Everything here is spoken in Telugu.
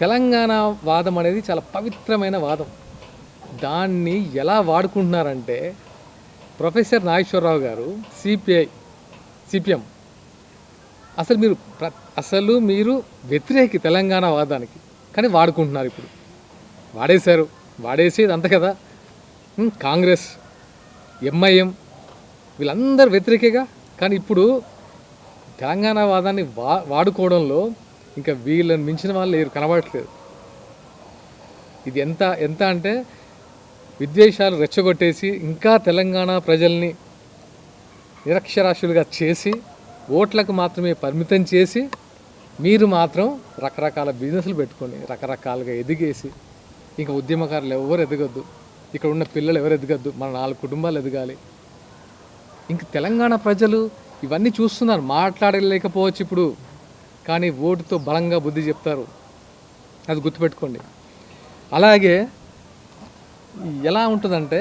తెలంగాణ వాదం అనేది చాలా పవిత్రమైన వాదం. దాన్ని ఎలా వాడుకుంటున్నారంటే ప్రొఫెసర్ నాగేశ్వరరావు గారు సిపిఎం అసలు మీరు వ్యతిరేకి తెలంగాణ వాదానికి, కానీ వాడుకుంటున్నారు. ఇప్పుడు వాడేసేది అంత కదా. కాంగ్రెస్, ఎంఐఎం వీళ్ళందరూ వ్యతిరేకేగా. కానీ ఇప్పుడు తెలంగాణ వాదాన్ని వాడుకోవడంలో ఇంకా వీళ్ళని మించిన వాళ్ళు లేరు, కనబడట్లేదు. ఇది ఎంత అంటే విద్వేషాలు రెచ్చగొట్టేసి ఇంకా తెలంగాణ ప్రజల్ని నిరక్షరాస్యులుగా చేసి ఓట్లకు మాత్రమే పరిమితం చేసి మీరు మాత్రం రకరకాల బిజినెస్లు పెట్టుకొని రకరకాలుగా ఎదిగేసి ఇంకా ఉద్యమకారులు ఎవరు ఎదగద్దు, ఇక్కడ ఉన్న పిల్లలు ఎవరు ఎదగద్దు, మన 4 కుటుంబాలు ఎదగాలి. ఇంక తెలంగాణ ప్రజలు ఇవన్నీ చూస్తున్నారు. మాట్లాడలేకపోవచ్చు ఇప్పుడు, కానీ ఓటుతో బలంగా బుద్ధి చెప్తారు. అది గుర్తుపెట్టుకోండి. అలాగే ఎలా ఉంటుందంటే